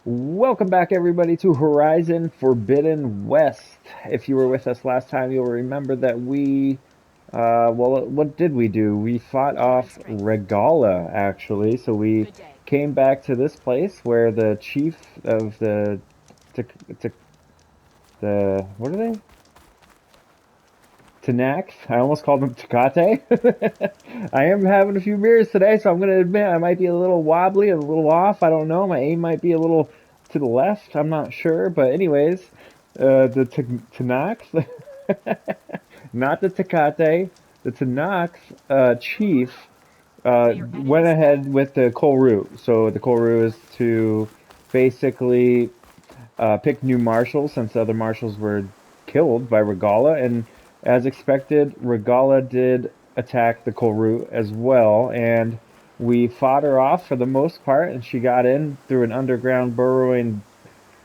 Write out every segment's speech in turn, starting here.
Welcome back, everybody, to Horizon Forbidden West. If you were with us last time, you'll remember that what did we do? We fought Returning off strength. Regala, actually. So we Good day. came back to this place where the chief of t- t- what are they? Tanak. I almost called them Tecate. I am having a few beers today, so I'm going to admit I might be a little wobbly, a little off. I don't know. My aim might be a little to the left. I'm not sure. But anyways, the Tanakh, not the Tecate, the Tanakh chief They are went enemies ahead now. with the Kolru. So the Kolru is to basically pick new marshals since the other marshals were killed by Regala, and as expected, Regala did attack the Kolru as well, and we fought her off for the most part, and she got in through an underground burrowing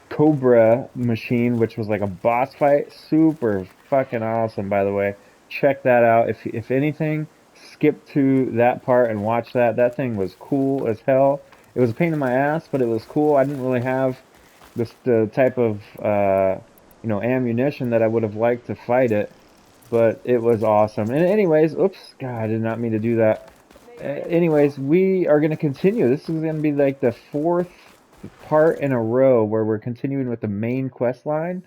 Cobra machine, which was like a boss fight. Super fucking awesome, by the way. Check that out. If anything, skip to that part and watch that. That thing was cool as hell. It was a pain in my ass, but it was cool. I didn't really have the type of ammunition that I would have liked to fight it, but it was awesome. And anyways, oops, God, I did not mean to do that. Anyways, we are going to continue. This is going to be like the fourth part in a row where we're continuing with the main quest line.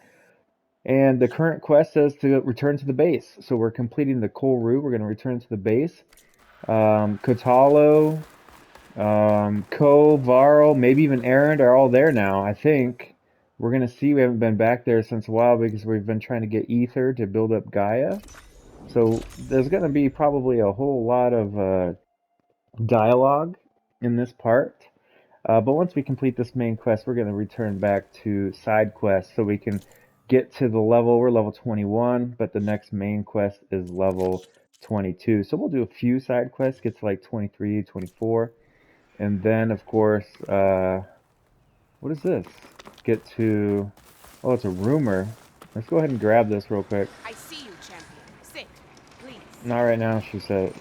And the current quest says to return to the base. So we're completing the Koru. We're going to return to the base. Kotalo, Ko, Varl, maybe even Aaron are all there now. I think we're gonna see. We haven't been back there since a while because we've been trying to get Ether to build up Gaia. So there's gonna be probably a whole lot of dialogue in this part. But once we complete this main quest, we're gonna return back to side quests so we can get to the level. We're level 21, but the next main quest is level 22. So we'll do a few side quests, get to like 23, 24. And then, of course, what is this? Get to, oh, it's a rumor. Let's go ahead and grab this real quick. I see you, champion. Sit, please. Not right now, she said.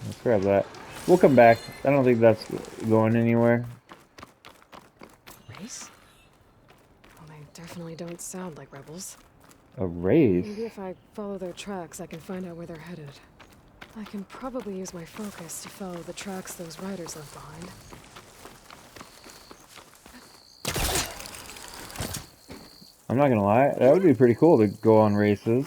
Let's grab that. We'll come back. I don't think that's going anywhere. Race? Well, they definitely don't sound like rebels. A race? Maybe if I follow their tracks, I can find out where they're headed. I can probably use my focus to follow the tracks those riders left behind. I'm not gonna lie, that would be pretty cool to go on races.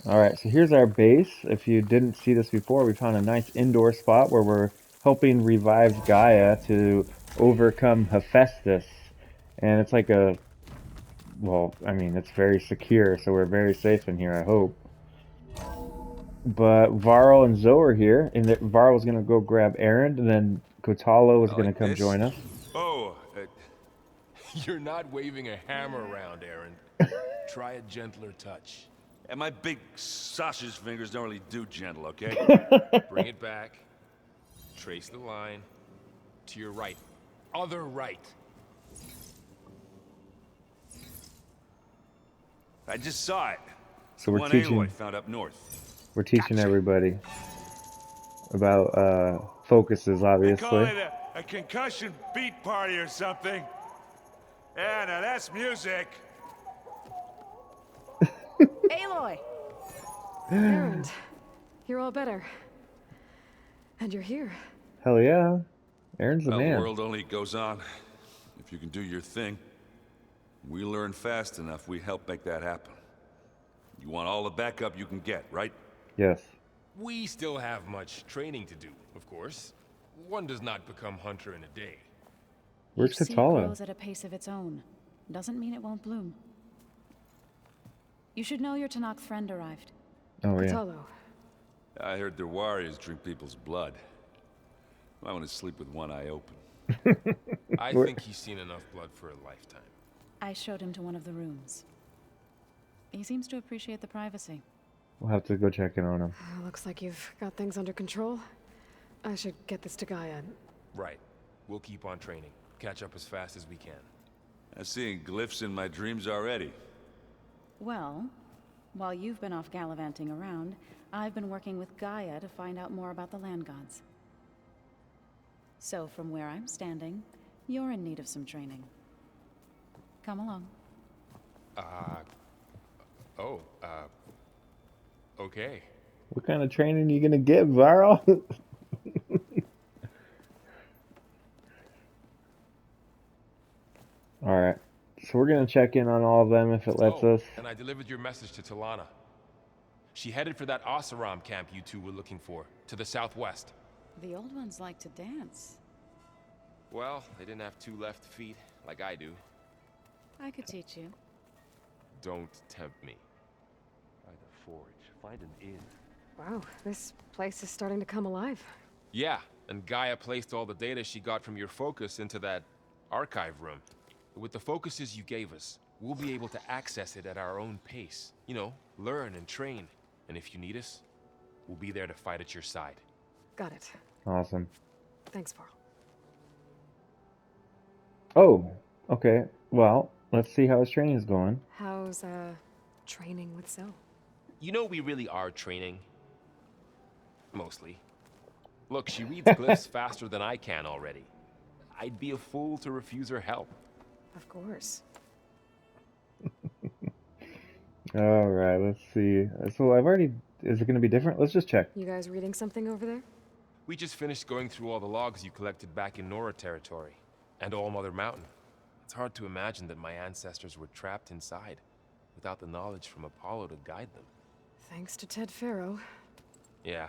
Alright, so here's our base. If you didn't see this before, we found a nice indoor spot where we're helping revive Gaia to overcome Hephaestus. And it's like a well, I mean, it's very secure, so we're very safe in here, I hope. But Varl and Zoe are here, and Varl's gonna go grab Aaron, and then Kotalo is I gonna like come this. join us. Oh, You're not waving a hammer around, Aaron. Try a gentler touch. and my big sausage fingers don't really do gentle, okay? Bring it back. Trace the line. To your right. Other right. I just saw it. So The we're one Aloy teaching found up north. we're teaching Gotcha. everybody about focuses, They call obviously. it a concussion beat party or something. Yeah, now that's music. Aloy! Erend, you're all better. And you're here. Hell yeah, Aaron's the Well, the man. world only goes on if you can do your thing. We learn fast enough, we help make that happen. You want all the backup you can get, right? Yes. We still have much training to do, of course. One does not become hunter in a day. Where's Each seed Katala? grows at a pace of its own. Doesn't mean it won't bloom. You should know your Tanakh friend arrived. Oh yeah. Katalo. I heard their warriors drink people's blood. I want to sleep with one eye open. I Where- think he's seen enough blood for a lifetime. I showed him to one of the rooms. He seems to appreciate the privacy. We'll have to go check in on him. Looks like you've got things under control. I should get this to Gaia. Right. We'll keep on training. Catch up as fast as we can. I'm seeing glyphs in my dreams already. Well, while you've been off gallivanting around, I've been working with Gaia to find out more about the land gods. So from where I'm standing, You're in need of some training. Come along. Oh, okay. What kind of training are you gonna get, Varl? All right. So we're gonna check in on all of them if it lets Oh, us. and I delivered your message to Talana. She headed for that Oseram camp you two were looking for, to the southwest. The old ones like to dance. Well, they didn't have two left feet, like I do. I could teach you. Don't tempt me. Find a forge, find an inn. Wow, this place is starting to come alive. Yeah, and Gaia placed all the data she got from your focus into that archive room. With the focuses you gave us, we'll be able to access it at our own pace. You know, learn and train. And if you need us, we'll be there to fight at your side. Got it. Awesome. Thanks, Varl. Oh, okay. Well, let's see how his training's going. How's, training with Zoe? You know we really are training. Mostly. Look, she reads glyphs faster than I can already. I'd be a fool to refuse her help. Of course. All right, let's see. So I've already. Is it going to be different? Let's just check. You guys reading something over there? We just finished going through all the logs you collected back in Nora territory. And All Mother Mountain. It's hard to imagine that my ancestors were trapped inside, without the knowledge from Apollo to guide them. Thanks to Ted Faro. Yeah.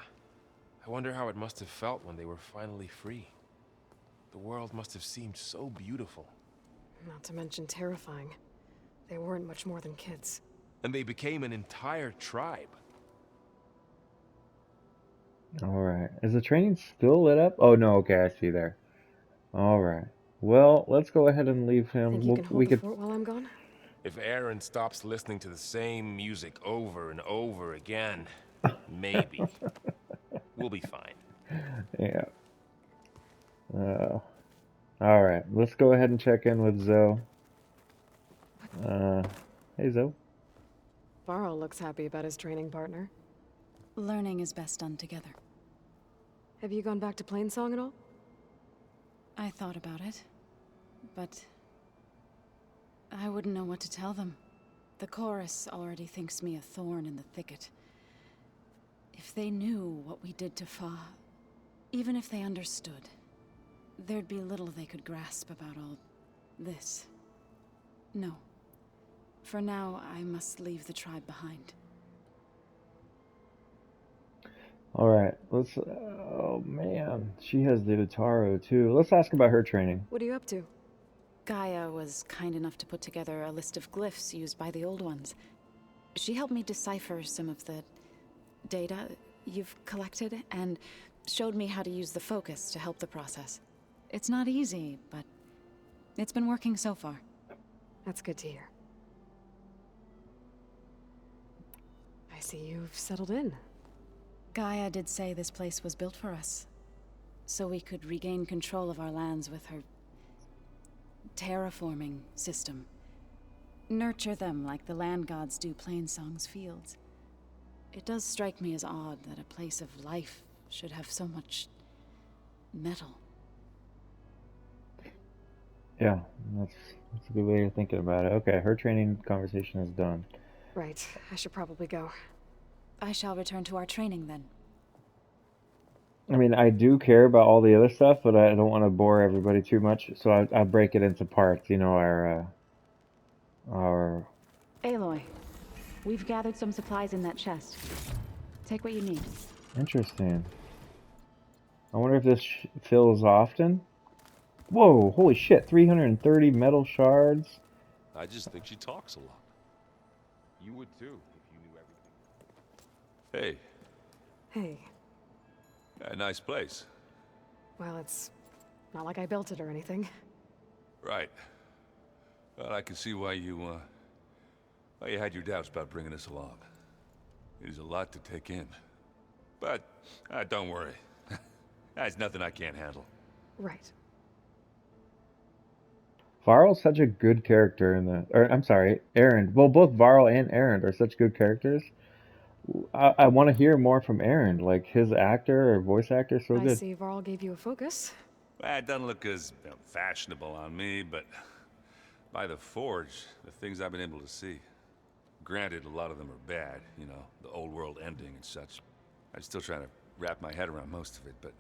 I wonder how it must have felt when they were finally free. The world must have seemed so beautiful. Not to mention terrifying. They weren't much more than kids. And they became an entire tribe. All right. Is the training still lit up? Oh no. Okay, I see there. All right. Well, let's go ahead and leave him. Think you can hold We the could. fort while I'm gone? If Aaron stops listening to the same music over and over again, maybe. We'll be fine. Yeah. All right. Let's go ahead and check in with Zoe. Hey Zoe. Varl looks happy about his training partner. Learning is best done together. Have you gone back to Plainsong at all? I thought about it, but I wouldn't know what to tell them. The chorus already thinks me a thorn in the thicket. If they knew what we did to Fa, even if they understood, there'd be little they could grasp about all this. No. For now, I must leave the tribe behind. All right. Let's. Oh man, she has the Utaro too. Let's ask about her training. What are you up to? Gaia was kind enough to put together a list of glyphs used by the old ones. She helped me decipher some of the data you've collected and showed me how to use the focus to help the process. It's not easy, but it's been working so far. That's good to hear. I see you've settled in. Gaia did say this place was built for us, so we could regain control of our lands with her terraforming system. Nurture them like the land gods do Plainsong's fields. It does strike me as odd that a place of life should have so much metal. Yeah, that's a good way of thinking about it. Okay, her training conversation is done. Right, I should probably go. I shall return to our training then. I mean, I do care about all the other stuff, but I don't want to bore everybody too much, so I break it into parts. You know, our. Aloy, we've gathered some supplies in that chest. Take what you need. Interesting. I wonder if this fills often. Whoa! Holy shit! 330 metal shards. I just think she talks a lot. You would too, if you knew everything. Hey, Hey, a nice place. well, it's not like I built it or anything. Right. Well, I can see why you had your doubts about bringing us along. It is a lot to take in. But, don't worry. That's nothing I can't handle. Right. Varl's such a good character in the. Or I'm sorry, Aaron. Well, both Varl and Aaron are such good characters. I want to hear more from Aaron. Like his actor or voice actor, so I good. see Varl gave you a focus. Well, it doesn't look as fashionable on me, but by the Forge, the things I've been able to see. Granted, a lot of them are bad, you know, the old world ending and such. I'm still trying to wrap my head around most of it, but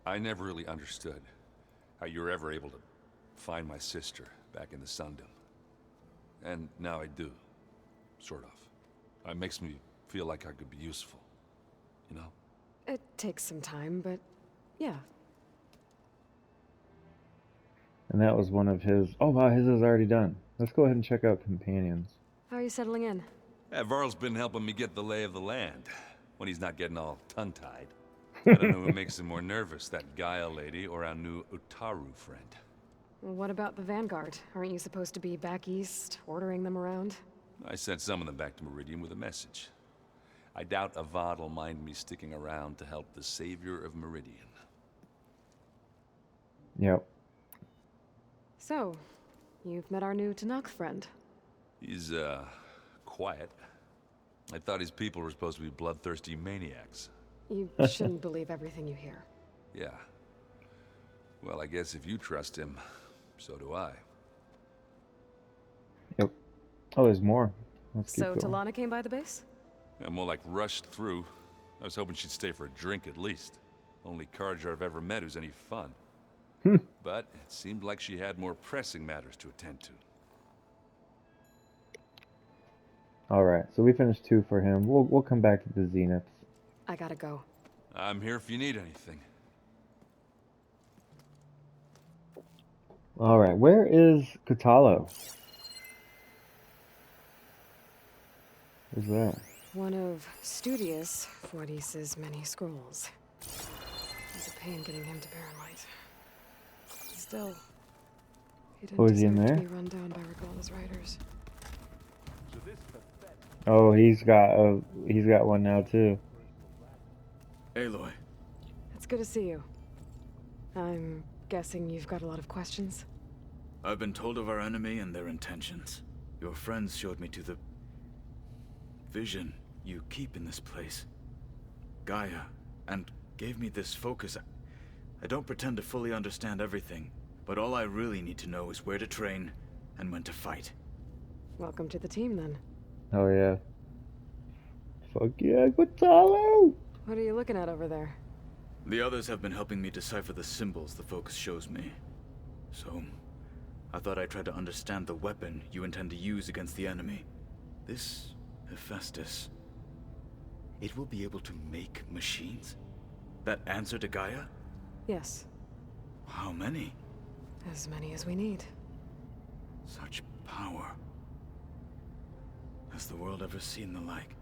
I never really understood how you were ever able to find my sister back in the Sundom. And now I do, sort of. It makes me feel like I could be useful, you know? It takes some time, but yeah. And that was one of his. Oh wow, his is already done. Let's go ahead and check out companions. How are you settling in? Yeah, Varl's been helping me get the lay of the land, when he's not getting all tongue-tied. I don't know who makes him more nervous, that Gaia lady or our new Utaru friend. What about the Vanguard? Aren't you supposed to be back east, ordering them around? I sent some of them back to Meridian with a message. I doubt Avad will mind me sticking around to help the savior of Meridian. Yep. So, you've met our new Tanakh friend. He's, quiet. I thought his people were supposed to be bloodthirsty maniacs. You shouldn't believe everything you hear. Yeah. Well, I guess if you trust him, so do I. Yep. Oh, there's more. Let's keep So going. Talana came by the base? I'm more like rushed through. I was hoping she'd stay for a drink at least. Only Carja I've ever met who's any fun. But it seemed like she had more pressing matters to attend to. All right, so we finished 2 for him. We'll come back to the Zeniths. I gotta go. I'm here if you need anything. All right, where is Katalo? Who's that? One of Studious Fortis's many scrolls. It's a pain getting him to Barren Light. Still, he didn't Oh, is he in deserve to there? be run down by Regalla's riders. Oh, he's got one now too. Aloy, It's good to see you. I'm guessing you've got a lot of questions? I've been told of our enemy and their intentions. Your friends showed me to the vision you keep in this place, Gaia, and gave me this focus. I don't pretend to fully understand everything, but all I really need to know is where to train and when to fight. Welcome to the team, then. Oh yeah. Fuck yeah, Katalo! What are you looking at over there? The others have been helping me decipher the symbols the focus shows me. So, I thought I'd try to understand the weapon you intend to use against the enemy. This Hephaestus. It will be able to make machines? That answer to Gaia? Yes, How many? as many as we need. Such power. Has the world ever seen the like?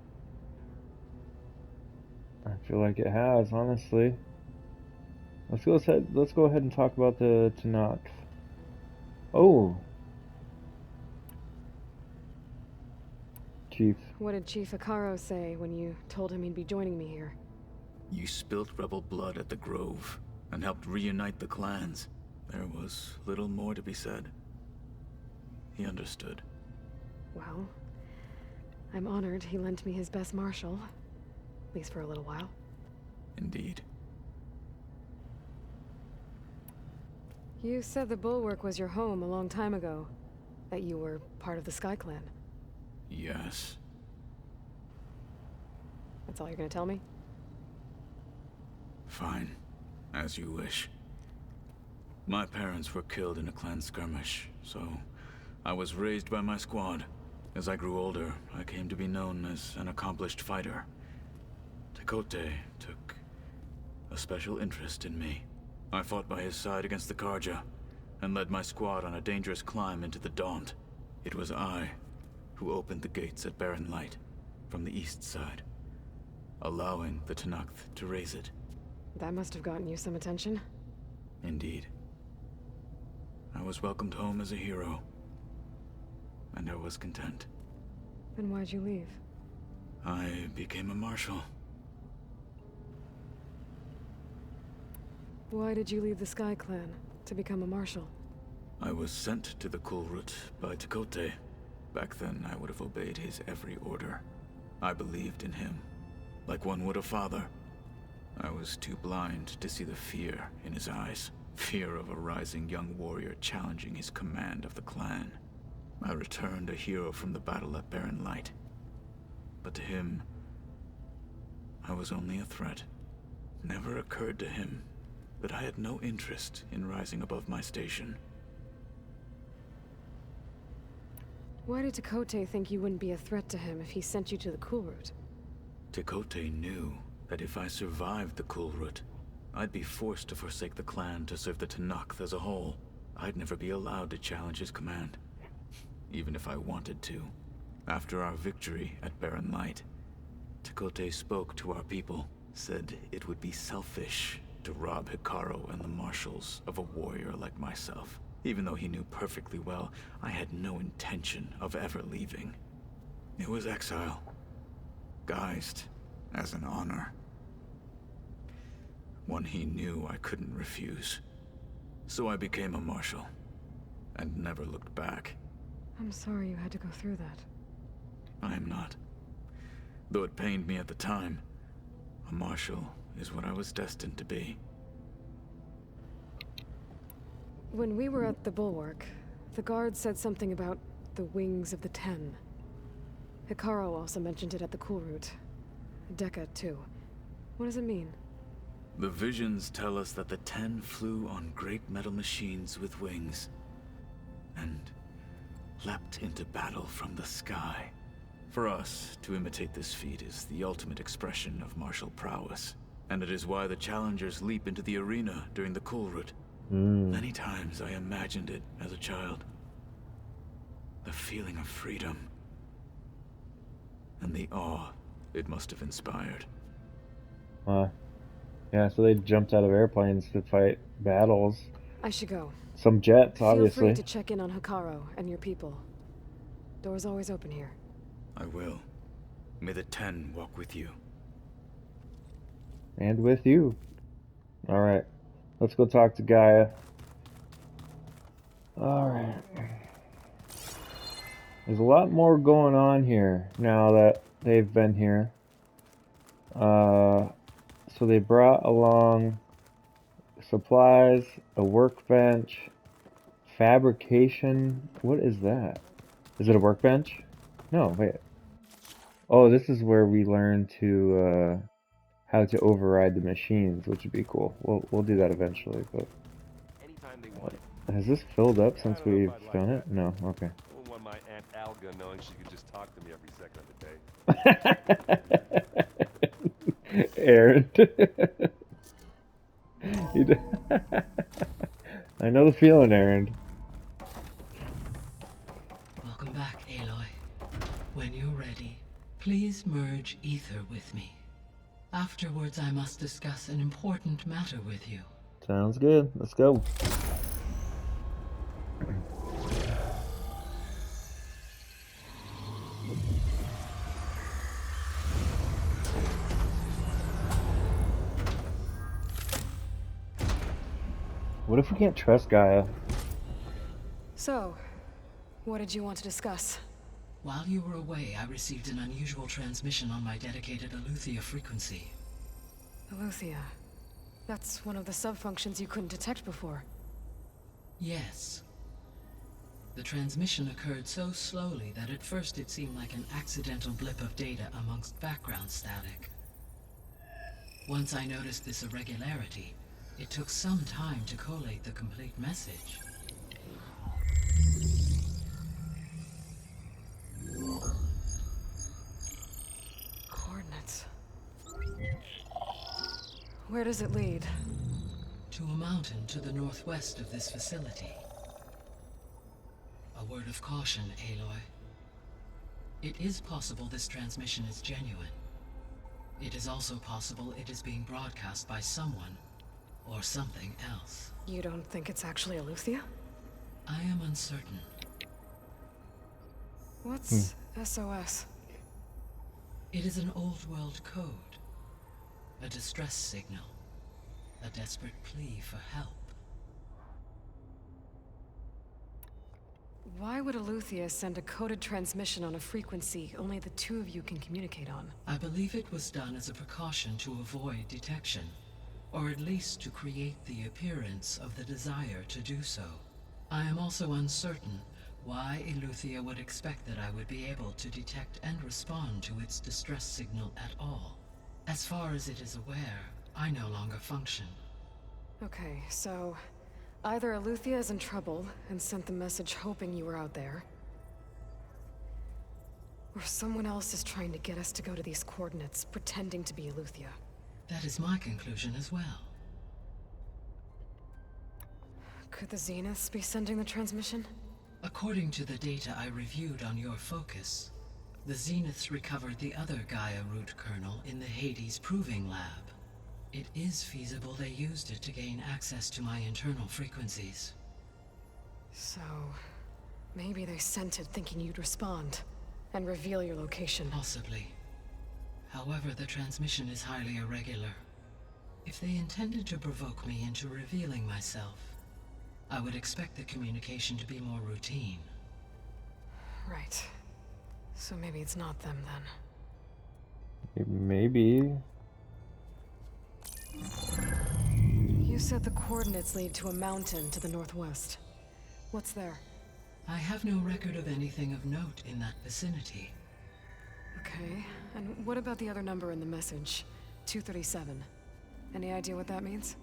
I feel like it has, honestly. Let's go ahead and talk about the Tanakh. Oh. Chief. What did Chief Akaro say when you told him he'd be joining me here? You spilt rebel blood at the Grove and helped reunite the clans. There was little more to be said. He understood. Well, I'm honored he lent me his best marshal. At least for a little while. Indeed. You said the Bulwark was your home a long time ago. That you were part of the Sky Clan. Yes. That's all you're gonna tell me? Fine. As you wish. My parents were killed in a clan skirmish, so I was raised by my squad. As I grew older, I came to be known as an accomplished fighter. Tekote took a special interest in me. I fought by his side against the Karja, and led my squad on a dangerous climb into the Daunt. It was I who opened the gates at Barren Light, from the east side, allowing the Tanakh to raise it. That must have gotten you some attention. Indeed. I was welcomed home as a hero, and I was content. Then why'd you leave? I became a marshal. Why did you leave the Sky Clan to become a marshal? I was sent to the Kulrut by Tekote. Back then, I would have obeyed his every order. I believed in him, like one would a father. I was too blind to see the fear in his eyes. Fear of a rising young warrior challenging his command of the clan. I returned a hero from the battle at Barren Light. But to him, I was only a threat. Never occurred to him that I had no interest in rising above my station. Why did Tekote think you wouldn't be a threat to him if he sent you to the Cool Route? Tekote knew that if I survived the Cool Route, I'd be forced to forsake the clan to serve the Tenakth as a whole. I'd never be allowed to challenge his command, even if I wanted to. After our victory at Barren Light, Tekote spoke to our people, said it would be selfish to rob Hikaru and the marshals of a warrior like myself, even though he knew perfectly well I had no intention of ever leaving. It was exile, guised as an honor. One he knew I couldn't refuse. So I became a marshal, and never looked back. I'm sorry you had to go through that. I am not. Though it pained me at the time, a marshal is what I was destined to be. When we were at the Bulwark, the guard said something about the Wings of the Ten. Hikaru also mentioned it at the Cool Route. Dekka, too. What does it mean? The visions tell us that the Ten flew on great metal machines with wings, and leapt into battle from the sky. For us, to imitate this feat is the ultimate expression of martial prowess, and it is why the challengers leap into the arena during the Cool Route. Many times I imagined it as a child. The feeling of freedom, and the awe it must have inspired. Yeah, so they jumped out of airplanes to fight battles. I should go. Some jets, Feel obviously. free to check in on Hikaru and your people. Door's always open here. I will. May the Ten walk with you. And with you. Alright. Let's go talk to Gaia. Alright. There's a lot more going on here now that they've been here. So they brought along supplies, a workbench, fabrication. What is that? Is it a workbench? No, wait. Oh, this is where we learn to how to override the machines, which would be cool. We'll do that eventually, but has this filled up since we've done it? No, okay. I wouldn't want my Aunt Alga knowing she could just talk to me every second of the day. Aaron. I know the feeling, Aaron. Welcome back, Aloy. When you're ready, please merge ether with me. Afterwards, I must discuss an important matter with you. Sounds good. Let's go. What if we can't trust Gaia? So, what did you want to discuss? While you were away, I received an unusual transmission on my dedicated Aletheia frequency. Aletheia. That's one of the sub-functions you couldn't detect before. Yes. The transmission occurred so slowly that at first it seemed like an accidental blip of data amongst background static. Once I noticed this irregularity, it took some time to collate the complete message. Coordinates. Where does it lead? To a mountain to the northwest of this facility. A word of caution, Aloy. It is possible this transmission is genuine. It is also possible it is being broadcast by someone or something else. You don't think it's actually Aletheia? I am uncertain. What's SOS? It is an old world code. A distress signal. A desperate plea for help. Why would Aletheia send a coded transmission on a frequency only the two of you can communicate on? I believe it was done as a precaution to avoid detection. or at least to create the appearance of the desire to do so. I am also uncertain why Eleuthia would expect that I would be able to detect and respond to its distress signal at all. As far as it is aware, I no longer function. Okay, so either Eleuthia is in trouble and sent the message hoping you were out there, or someone else is trying to get us to go to these coordinates, pretending to be Eleuthia. That is my conclusion as well. Could the Zeniths be sending the transmission? According to the data I reviewed on your focus, the Zeniths recovered the other Gaia root kernel in the Hades Proving Lab. It is feasible they used it to gain access to my internal frequencies. So, maybe they sent it thinking you'd respond and reveal your location. Possibly. However, the transmission is highly irregular. If they intended to provoke me into revealing myself, I would expect the communication to be more routine. Right. So maybe it's not them then. Maybe. You said the coordinates lead to a mountain to the northwest. What's there? I have no record of anything of note in that vicinity. Okay, and what about the other number in the message? 237. Any idea what that means?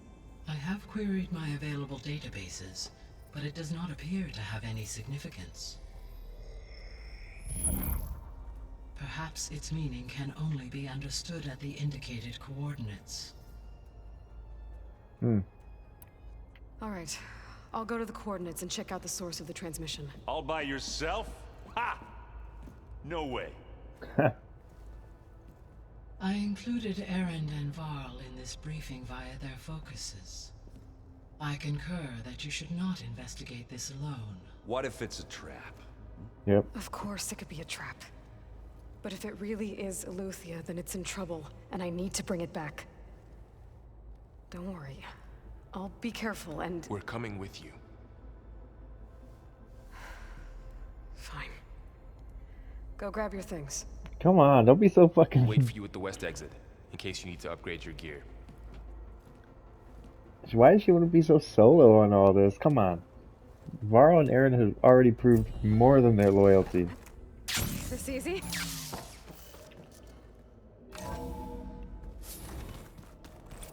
I have queried my available databases, but it does not appear to have any significance. Perhaps its meaning can only be understood at the indicated coordinates. All right, I'll go to the coordinates and check out the source of the transmission. All by yourself? Ha! No way. I included Erend and Varl in this briefing via their focuses. I concur that you should not investigate this alone. What if it's a trap? Yep. Of course it could be a trap. But if it really is Eleuthia, then it's in trouble, and I need to bring it back. Don't worry. I'll be careful and... We're coming with you. Fine. Go grab your things. Come on, don't be so fucking. We'll wait for you at the west exit, in case you need to upgrade your gear. Why does she want to be so solo on all this? Come on. Varl and Aaron have already proved more than their loyalty. This easy?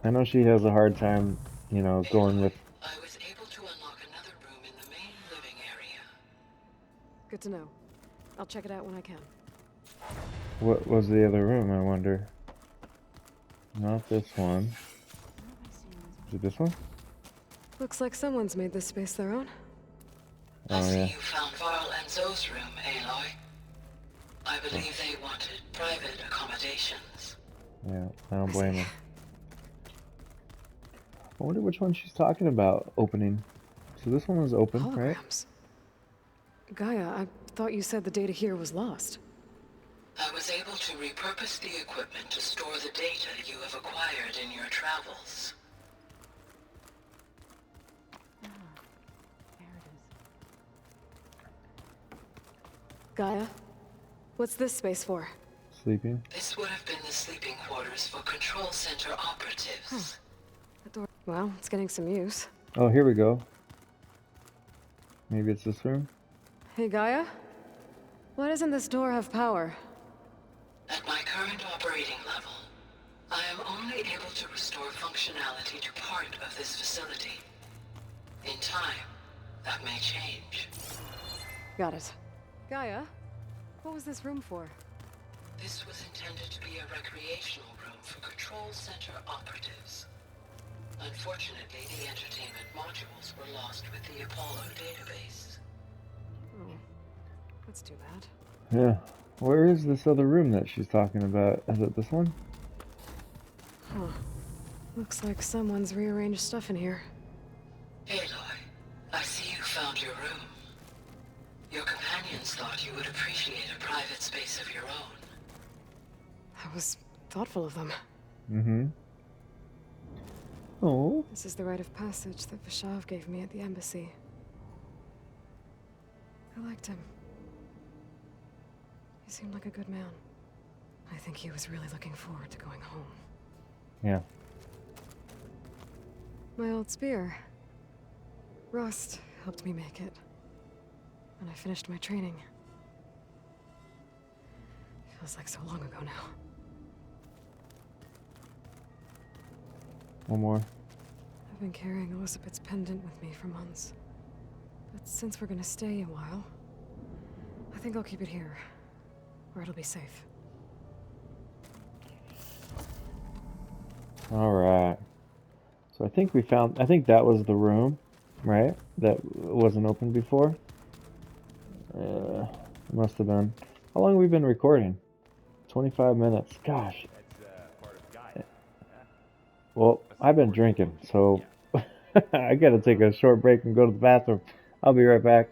I know she has a hard time, you know, going with. I was able to unlock another room in the main living area. Good to know. I'll check it out when I can. What was the other room, I wonder? Not this one. Is it this one? Looks like someone's made this space their own. I Oh, see yeah. you found Varl and Zoe's room, Aloy. I believe they wanted private accommodations. Yeah, I don't blame her. I wonder which one she's talking about opening. So this one was open, right? Holograms. Gaia, I thought you said the data here was lost. I was able to repurpose the equipment to store the data you have acquired in your travels. Gaia, what's this space for? Sleeping. This would have been the sleeping quarters for Control Center operatives. The door. Well, it's getting some use. Oh, here we go. Maybe it's this room? Hey, Gaia? Why doesn't this door have power? At my current operating level, I am only able to restore functionality to part of this facility. In time, that may change. Got it. Gaia, what was this room for? This was intended to be a recreational room for Control Center operatives. Unfortunately, the entertainment modules were lost with the Apollo database. Oh, that's too bad. Yeah. Where is this other room that she's talking about? Is it this one? Huh. Looks like someone's rearranged stuff in here. Aloy, I see you found your room. Your companions thought you would appreciate a private space of your own. That was thoughtful of them. Mm-hmm. Oh. This is the rite of passage that Vishav gave me at the embassy. I liked him. He seemed like a good man. I think he was really looking forward to going home. Yeah. My old spear. Rust helped me make it. And I finished my training. Feels like so long ago now. One more. I've been carrying Elizabeth's pendant with me for months. But since we're gonna stay a while, I think I'll keep it here, where it'll be safe. Alright. So I think that was the room, right? That wasn't open before. Must have been. How long have we been recording? 25 minutes. Gosh. That's part of Gaia. Well, I've been drinking, so I gotta take a short break and go to the bathroom. I'll be right back.